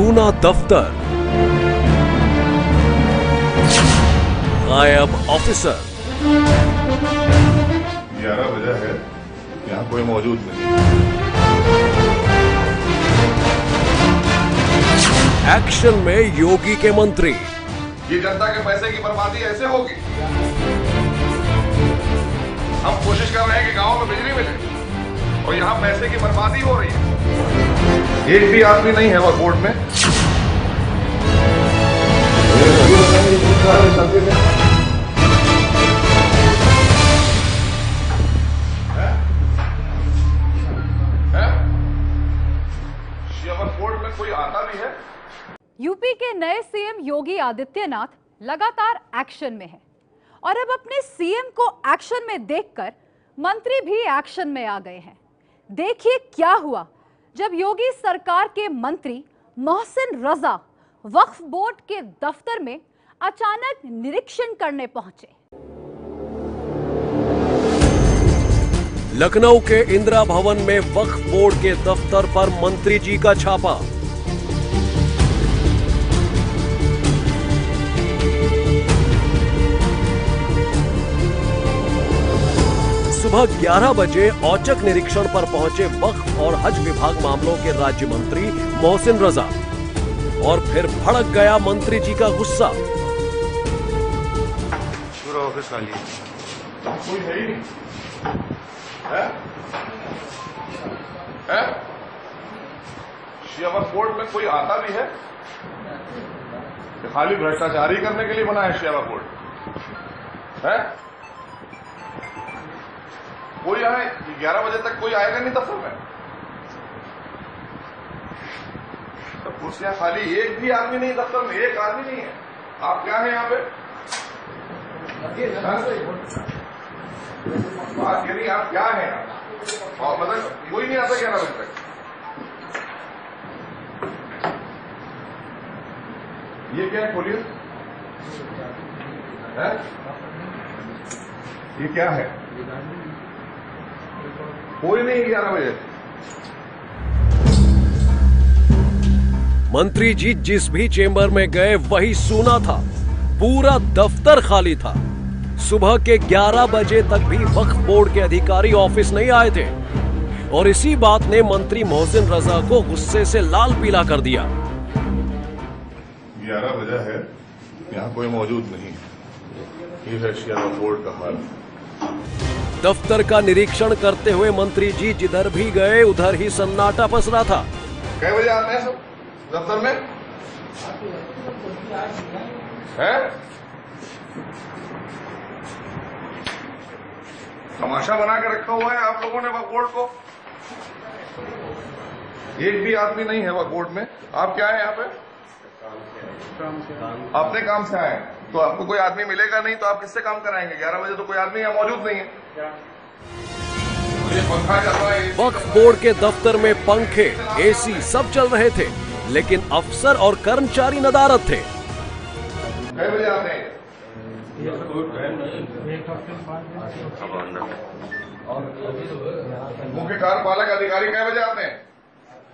सूना दफ्तर, गायब ऑफिसर। 11 बजे है, यहाँ कोई मौजूद नहीं। एक्शन में योगी के मंत्री। ये जनता के पैसे की बर्बादी ऐसे होगी। हम कोशिश कर रहे हैं कि गांव में बिजली मिले और यहाँ पैसे की बर्बादी हो रही है। एक भी आदमी नहीं है वह कोर्ट में। कोर्ट में कोई आता भी है। यूपी के नए सीएम योगी आदित्यनाथ लगातार एक्शन में हैं और अब अपने सीएम को एक्शन में देखकर मंत्री भी एक्शन में आ गए हैं। देखिए क्या हुआ जब योगी सरकार के मंत्री मोहसिन रजा वक्फ बोर्ड के दफ्तर में अचानक निरीक्षण करने पहुंचे। लखनऊ के इंदिरा भवन में वक्फ बोर्ड के दफ्तर पर मंत्री जी का छापा। सुबह 11 बजे औचक निरीक्षण पर पहुंचे वक्फ और हज विभाग मामलों के राज्य मंत्री मोहसिन रजा और फिर भड़क गया मंत्री जी का गुस्सा। पूरा ऑफिस खाली है, कोई है ही नहीं। है? शियावर कोर्ट में कोई आता भी है? खाली भ्रष्टाचारी करने के लिए बना है शियावर कोर्ट? है? कोई यहाँ 11 बजे तक कोई आएगा नहीं दफ्तर में। तो कुर्सियां खाली, एक भी आदमी नहीं दफ्तर में, एक आदमी नहीं है। आप क्या है यहाँ पे? बात ये नहीं, आप क्या है? और मतलब कोई नहीं आता 11 बजे तक। ये क्या है? खोलिए। ये क्या है? कोई नहीं 11 बजे। मंत्री जी जिस भी चेंबर में गए वही सूना था, पूरा दफ्तर खाली था। सुबह के 11 बजे तक भी वक्फ बोर्ड के अधिकारी ऑफिस नहीं आए थे और इसी बात ने मंत्री मोहसिन रजा को गुस्से से लाल पीला कर दिया। 11 बजे है, यहाँ कोई मौजूद नहीं। ये है शियावर बोर्ड का हाल। दफ्तर का निरीक्षण करते हुए मंत्री जी जिधर भी गए उधर ही सन्नाटा पसरा था। कै बजे आते हैं सब दफ्तर में? है? तमाशा बना के रखा हुआ है आप लोगों ने वक्फ बोर्ड को। एक भी आदमी नहीं है वक्फ बोर्ड में। आप क्या है यहाँ पे? अपने काम से आए, तो आपको कोई आदमी मिलेगा नहीं तो आप किससे काम कराएंगे? 11 बजे तो कोई आदमी यहाँ मौजूद नहीं है। पंखा चल रहा है। वक्फ बोर्ड के दफ्तर में पंखे, एसी सब चल रहे थे, लेकिन अफसर और कर्मचारी नदारद थे। कै बजे आते हैं? मुख्य कार्यपालक अधिकारी कै बजे आते हैं?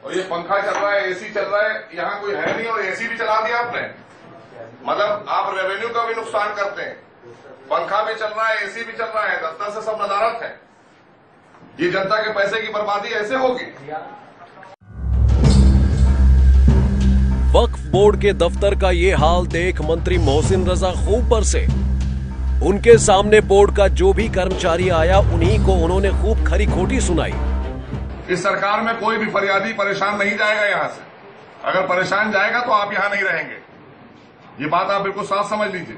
और ये पंखा चल रहा है, एसी चल रहा है, यहाँ कोई है नहीं और एसी भी चला दिया आपने। मतलब आप रेवेन्यू का भी नुकसान करते हैं। पंखा भी चल रहा है, एसी भी चल रहा है, दफ्तर से सब नदारत है। ये जनता के पैसे की बर्बादी ऐसे होगी। वक्फ बोर्ड के दफ्तर का ये हाल देख मंत्री मोहसिन रजा खूब बरसे। उनके सामने बोर्ड का जो भी कर्मचारी आया उन्हीं को उन्होंने खूब खरी खोटी सुनाई। इस सरकार में कोई भी फरियादी परेशान नहीं जाएगा यहाँ से। अगर परेशान जाएगा तो आप यहाँ नहीं रहेंगे। ये बात आप बिल्कुल साफ समझ लीजिए।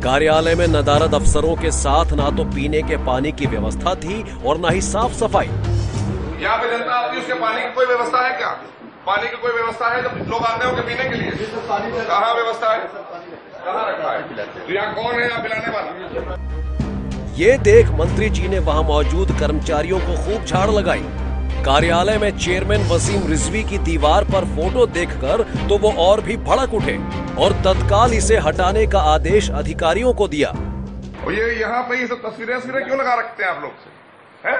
कार्यालय में नदारद अफसरों के साथ ना तो पीने के पानी की व्यवस्था थी और ना ही साफ सफाई। यहाँ पे जनता आती है, उसके पानी की कोई व्यवस्था है क्या? पानी की कोई व्यवस्था है जब लोग आते होंगे पीने के लिए? कहाँ व्यवस्था है? कहाँ रखा है? तो यहाँ कौन है यहाँ पिलाने वाला? ये देख मंत्री जी ने वहां मौजूद कर्मचारियों को खूब झाड़ लगाई। कार्यालय में चेयरमैन वसीम रिजवी की दीवार पर फोटो देखकर तो वो और भी भड़क उठे और तत्काल इसे हटाने का आदेश अधिकारियों को दिया। और ये यहाँ पे ये सब तस्वीरें क्यों लगा रखते हैं आप लोग? हैं?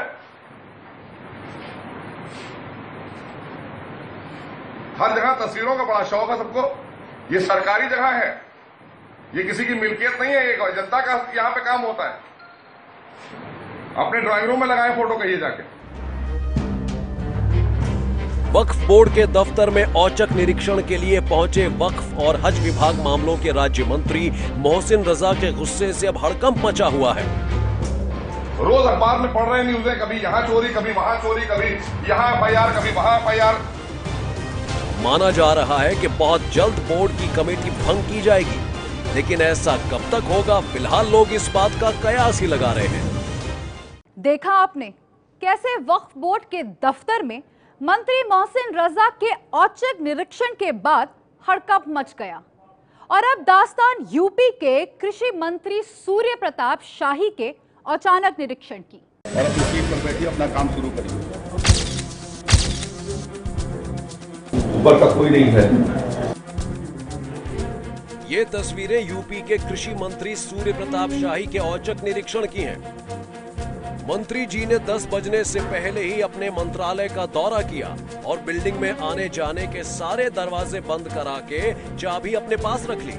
हर जगह तस्वीरों का बड़ा शौक है सबको। ये सरकारी जगह है, ये किसी की मिल्कियत नहीं है, ये जनता का यहाँ पे काम होता है। अपने ड्राइंग रूम में लगाएं फोटो, कहिए जाके। वक्फ बोर्ड के दफ्तर में औचक निरीक्षण के लिए पहुंचे वक्फ और हज विभाग मामलों के राज्य मंत्री मोहसिन रजा के गुस्से से अब हड़कंप मचा हुआ है। रोज अखबार में पढ़ रहे न्यूज़ें, कभी यहाँ चोरी, कभी वहां चोरी, कभी यहाँ एफआईआर, कभी वहां एफआईआर। माना जा रहा है कि बहुत जल्द बोर्ड की कमेटी भंग की जाएगी, लेकिन ऐसा कब तक होगा, फिलहाल लोग इस बात का कयास ही लगा रहे हैं। देखा आपने कैसे वक्फ बोर्ड के दफ्तर में मंत्री मोहसिन रजा के औचक निरीक्षण के बाद हड़कंप मच गया। और अब दास्तान यूपी के कृषि मंत्री सूर्य प्रताप शाही के अचानक निरीक्षण की। और अपनी सीट पर बैठिए, अपना काम शुरू करिए। ऊपर का कोई नहीं है। ये तस्वीरें यूपी के कृषि मंत्री सूर्य प्रताप शाही के औचक निरीक्षण की हैं। मंत्री जी ने 10 बजने से पहले ही अपने मंत्रालय का दौरा किया और बिल्डिंग में आने जाने के सारे दरवाजे बंद करा के चाबी अपने पास रख ली।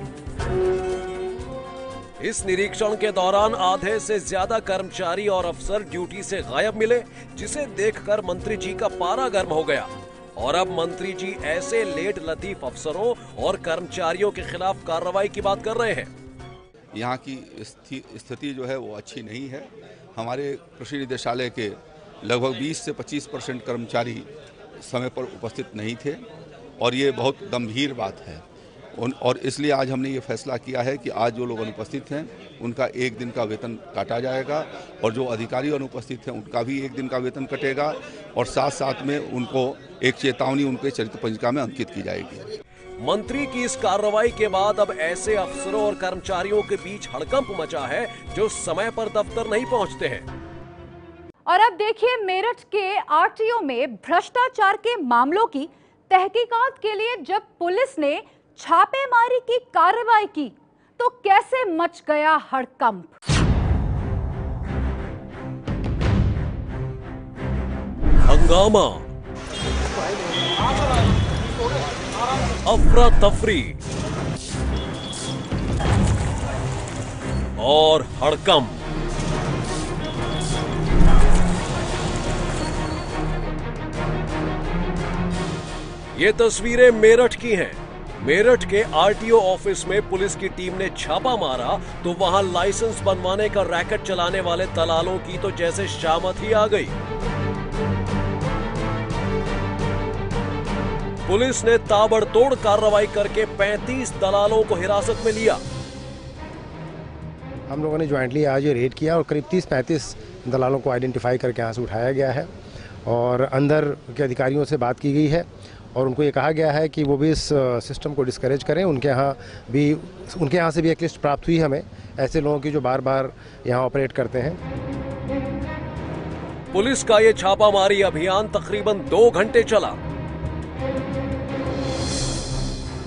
इस निरीक्षण के दौरान आधे से ज्यादा कर्मचारी और अफसर ड्यूटी से गायब मिले, जिसे देखकर मंत्री जी का पारा गर्म हो गया। और अब मंत्री जी ऐसे लेट लतीफ अफसरों और कर्मचारियों के खिलाफ कार्रवाई की बात कर रहे हैं। यहाँ की स्थिति जो है वो अच्छी नहीं है। हमारे कृषि निदेशालय के लगभग 20 से 25% कर्मचारी समय पर उपस्थित नहीं थे और ये बहुत गंभीर बात है। और इसलिए आज हमने ये फैसला किया है कि आज जो लोग अनुपस्थित हैं उनका 1 दिन का वेतन काटा जाएगा और जो अधिकारी अनुपस्थित हैं उनका भी 1 दिन का वेतन कटेगा और साथ साथ में उनको एक चेतावनी उनके चरित्र पंजिका में अंकित की जाएगी। मंत्री की इस कार्रवाई के बाद अब ऐसे अफसरों और कर्मचारियों के बीच हड़कंप मचा है जो समय पर दफ्तर नहीं पहुंचते हैं। और अब देखिए मेरठ के आरटीओ में भ्रष्टाचार के मामलों की तहकीकात के लिए जब पुलिस ने छापेमारी की कार्रवाई की तो कैसे मच गया हड़कंप। हंगामा, अफरा तफरी और हड़कंप। ये तस्वीरें मेरठ की हैं। मेरठ के आरटीओ ऑफिस में पुलिस की टीम ने छापा मारा तो वहां लाइसेंस बनवाने का रैकेट चलाने वाले दलालों की तो जैसे शामत ही आ गई। पुलिस ने ताबड़तोड़ कार्रवाई करके 35 दलालों को हिरासत में लिया। हम लोगों ने ज्वाइंटली आज ये रेड किया और करीब 30-35 दलालों को आइडेंटिफाई करके यहाँ से उठाया गया है और अंदर के अधिकारियों से बात की गई है और उनको ये कहा गया है कि वो भी इस सिस्टम को डिस्करेज करें। उनके यहाँ से भी एक लिस्ट प्राप्त हुई हमें ऐसे लोगों की जो बार बार यहाँ ऑपरेट करते हैं। पुलिस का ये छापामारी अभियान तकरीबन 2 घंटे चला।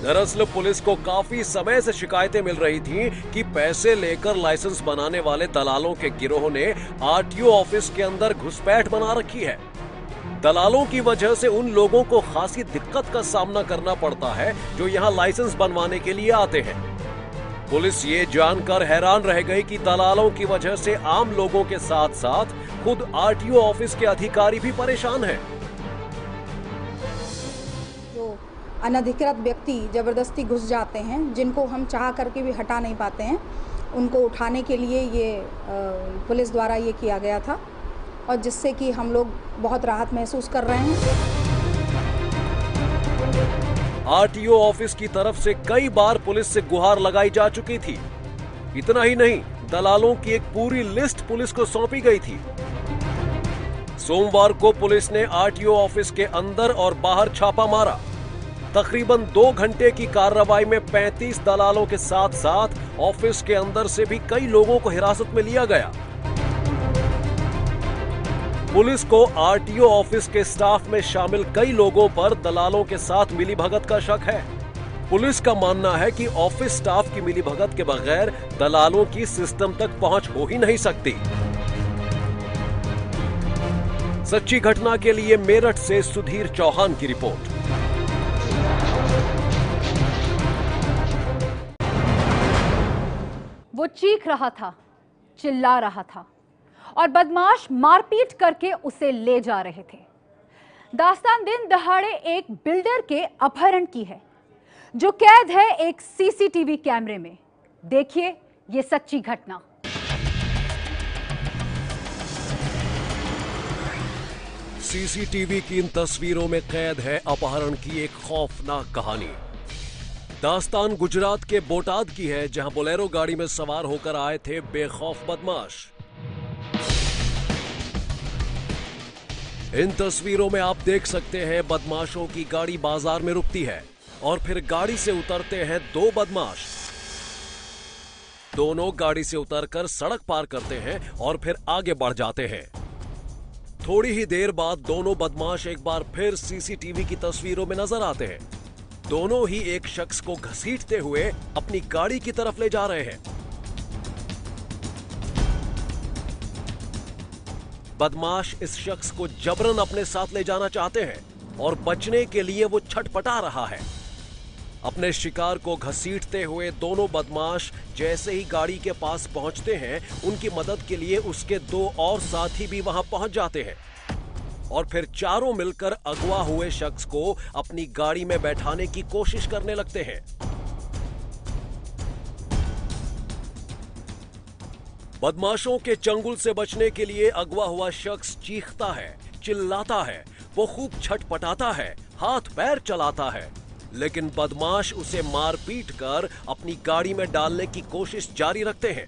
दरअसल पुलिस को काफी समय से शिकायतें मिल रही थीं कि पैसे लेकर लाइसेंस बनाने वाले दलालों के गिरोह ने आरटीओ ऑफिस के अंदर घुसपैठ बना रखी है। दलालों की वजह से उन लोगों को खासी दिक्कत का सामना करना पड़ता है जो यहाँ लाइसेंस बनवाने के लिए आते हैं। पुलिस ये जानकर हैरान रह गई कि दलालों की वजह से आम लोगों के साथ साथ खुद आरटीओ ऑफिस के अधिकारी भी परेशान हैं। जो अनधिकृत व्यक्ति जबरदस्ती घुस जाते हैं, जिनको हम चाह करके भी हटा नहीं पाते हैं, उनको उठाने के लिए ये पुलिस द्वारा ये किया गया था और जिससे कि हम लोग बहुत राहत महसूस कर रहे हैं। आरटीओ ऑफिस की तरफ से कई बार पुलिस से गुहार लगाई जा चुकी थी। इतना ही नहीं, दलालों की एक पूरी लिस्ट पुलिस को सौंपी गई थी। सोमवार को पुलिस ने आरटीओ ऑफिस के अंदर और बाहर छापा मारा। तकरीबन 2 घंटे की कार्रवाई में 35 दलालों के साथ साथ ऑफिस के अंदर से भी कई लोगों को हिरासत में लिया गया। पुलिस को आरटीओ ऑफिस के स्टाफ में शामिल कई लोगों पर दलालों के साथ मिलीभगत का शक है। पुलिस का मानना है कि ऑफिस स्टाफ की मिलीभगत के बगैर दलालों की सिस्टम तक पहुंच हो ही नहीं सकती। सच्ची घटना के लिए मेरठ से सुधीर चौहान की रिपोर्ट। वो चीख रहा था, चिल्ला रहा था और बदमाश मारपीट करके उसे ले जा रहे थे। दास्तान दिन दहाड़े एक बिल्डर के अपहरण की है, जो कैद है एक सीसीटीवी कैमरे में। देखिए ये सच्ची घटना। सीसीटीवी की इन तस्वीरों में कैद है अपहरण की एक खौफनाक कहानी। दास्तान गुजरात के बोटाद की है, जहां बोलेरो गाड़ी में सवार होकर आए थे बेखौफ बदमाश। इन तस्वीरों में आप देख सकते हैं बदमाशों की गाड़ी बाजार में रुकती है और फिर गाड़ी से उतरते हैं दो बदमाश। दोनों गाड़ी से उतरकर सड़क पार करते हैं और फिर आगे बढ़ जाते हैं। थोड़ी ही देर बाद दोनों बदमाश एक बार फिर सीसीटीवी की तस्वीरों में नजर आते हैं। दोनों ही एक शख्स को घसीटते हुए अपनी गाड़ी की तरफ ले जा रहे हैं। बदमाश इस शख्स को जबरन अपने साथ ले जाना चाहते हैं और बचने के लिए वो छटपटा रहा है। अपने शिकार को घसीटते हुए दोनों बदमाश जैसे ही गाड़ी के पास पहुंचते हैं, उनकी मदद के लिए उसके दो और साथी भी वहां पहुंच जाते हैं और फिर चारों मिलकर अगवा हुए शख्स को अपनी गाड़ी में बैठाने की कोशिश करने लगते हैं। बदमाशों के चंगुल से बचने के लिए अगवा हुआ शख्स चीखता है, चिल्लाता है, वो खूब छटपटाता है, हाथ पैर चलाता है, लेकिन बदमाश उसे मारपीट कर अपनी गाड़ी में डालने की कोशिश जारी रखते हैं।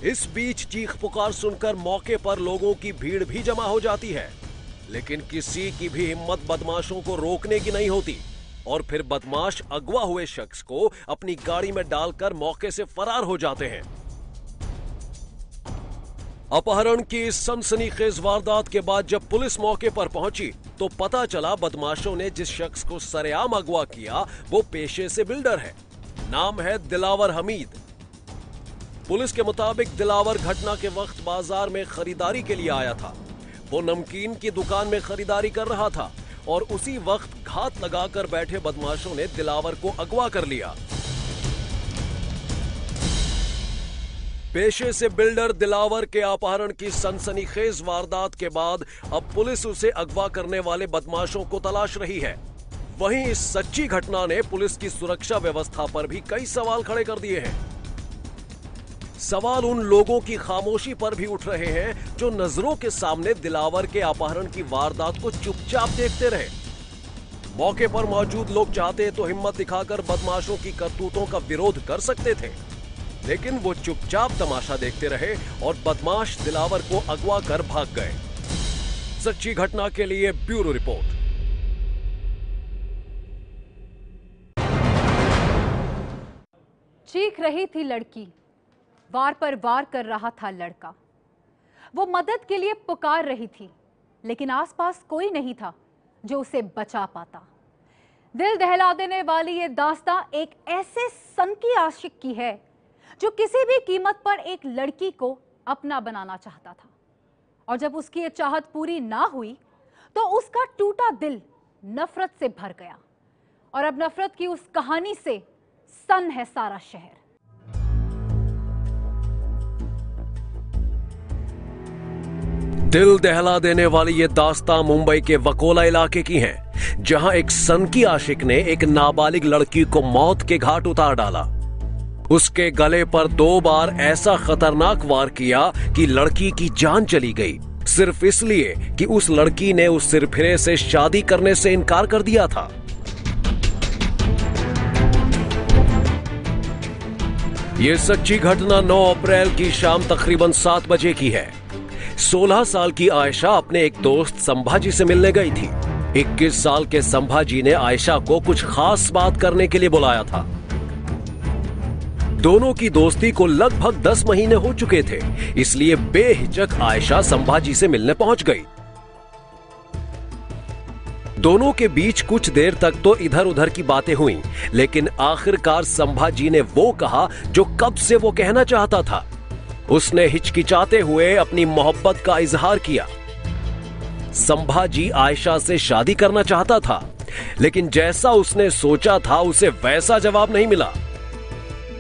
इस बीच चीख पुकार सुनकर मौके पर लोगों की भीड़ भी जमा हो जाती है, लेकिन किसी की भी हिम्मत बदमाशों को रोकने की नहीं होती और फिर बदमाश अगवा हुए शख्स को अपनी गाड़ी में डालकर मौके से फरार हो जाते हैं। अपहरण की इस सनसनीखेज वारदात के बाद जब पुलिस मौके पर पहुंची तो पता चला बदमाशों ने जिस शख्स को सरेआम अगवा किया वो पेशे से बिल्डर है। नाम है दिलावर हमीद। पुलिस के मुताबिक दिलावर घटना के वक्त बाजार में खरीदारी के लिए आया था। वो नमकीन की दुकान में खरीदारी कर रहा था और उसी वक्त घात लगाकर बैठे बदमाशों ने दिलावर को अगवा कर लिया। पेशे से बिल्डर दिलावर के अपहरण की सनसनीखेज वारदात के बाद अब पुलिस उसे अगवा करने वाले बदमाशों को तलाश रही है। वहीं इस सच्ची घटना ने पुलिस की सुरक्षा व्यवस्था पर भी कई सवाल खड़े कर दिए हैं। सवाल उन लोगों की खामोशी पर भी उठ रहे हैं जो नजरों के सामने दिलावर के अपहरण की वारदात को चुपचाप देखते रहे। मौके पर मौजूद लोग चाहते तो हिम्मत दिखाकर बदमाशों की करतूतों का विरोध कर सकते थे, लेकिन वो चुपचाप तमाशा देखते रहे और बदमाश दिलावर को अगवा कर भाग गए। सच्ची घटना के लिए ब्यूरो रिपोर्ट। चीख रही थी लड़की, वार पर वार कर रहा था लड़का। वो मदद के लिए पुकार रही थी, लेकिन आसपास कोई नहीं था जो उसे बचा पाता। दिल दहला देने वाली ये दास्तां एक ऐसे सनकी आशिक की है जो किसी भी कीमत पर एक लड़की को अपना बनाना चाहता था, और जब उसकी ये चाहत पूरी ना हुई तो उसका टूटा दिल नफरत से भर गया, और अब नफरत की उस कहानी से सन है सारा शहर। दिल दहला देने वाली ये दास्तां मुंबई के वकोला इलाके की है, जहां एक सनकी आशिक ने एक नाबालिग लड़की को मौत के घाट उतार डाला। उसके गले पर 2 बार ऐसा खतरनाक वार किया कि लड़की की जान चली गई, सिर्फ इसलिए कि उस लड़की ने उस सिरफिरे से शादी करने से इनकार कर दिया था। यह सच्ची घटना 9 अप्रैल की शाम तकरीबन 7 बजे की है। 16 साल की आयशा अपने एक दोस्त संभाजी से मिलने गई थी। 21 साल के संभाजी ने आयशा को कुछ खास बात करने के लिए बुलाया था। दोनों की दोस्ती को लगभग 10 महीने हो चुके थे, इसलिए बेहिचक आयशा संभाजी से मिलने पहुंच गई। दोनों के बीच कुछ देर तक तो इधर उधर की बातें हुई, लेकिन आखिरकार संभाजी ने वो कहा जो कब से वो कहना चाहता था। उसने हिचकिचाते हुए अपनी मोहब्बत का इजहार किया। संभाजी आयशा से शादी करना चाहता था, लेकिन जैसा उसने सोचा था उसे वैसा जवाब नहीं मिला।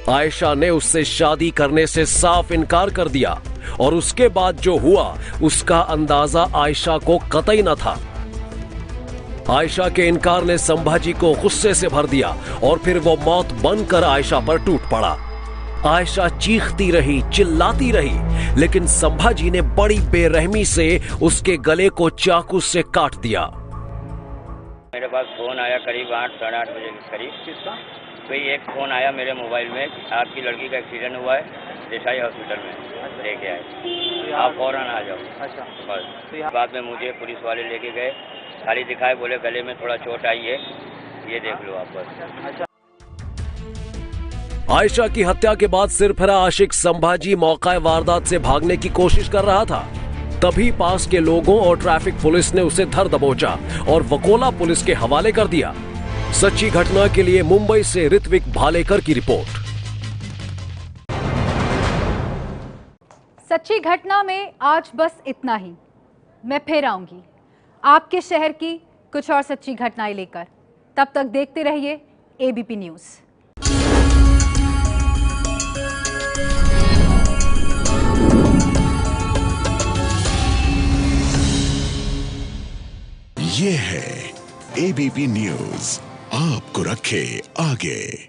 आयशा ने उससे शादी करने से साफ इनकार कर दिया और उसके बाद जो हुआ उसका अंदाजा आयशा को कतई न था। आयशा के इनकार ने संभाजी को गुस्से से भर दिया और फिर वो मौत बनकर आयशा पर टूट पड़ा। आयशा चीखती रही, चिल्लाती रही, लेकिन संभाजी ने बड़ी बेरहमी से उसके गले को चाकू से काट दिया। मेरे पास फोन आया करीब 8 साढ़े 8 बजे के करीब। किसका? कोई एक फोन आया मेरे मोबाइल में कि आपकी लड़की का एक्सीडेंट हुआ है, देसाई हॉस्पिटल में लेके आए, आप फौरन आ जाओ। अच्छा, बस बाद में मुझे पुलिस वाले लेके गए, खाली दिखाए, बोले गले में थोड़ा चोट आई है, ये देख लो आप बस। आयशा की हत्या के बाद सिरफिरा आशिक संभाजी मौका वारदात से भागने की कोशिश कर रहा था। तभी पास के लोगों और ट्रैफिक पुलिस ने उसे धर दबोचा और वकोला पुलिस के हवाले कर दिया। सच्ची घटना के लिए मुंबई से ऋत्विक भालेकर की रिपोर्ट। सच्ची घटना में आज बस इतना ही। मैं फिर आऊंगी आपके शहर की कुछ और सच्ची घटनाएं लेकर। तब तक देखते रहिए एबीपी न्यूज़। ये है एबीपी न्यूज़, आपको रखे आगे।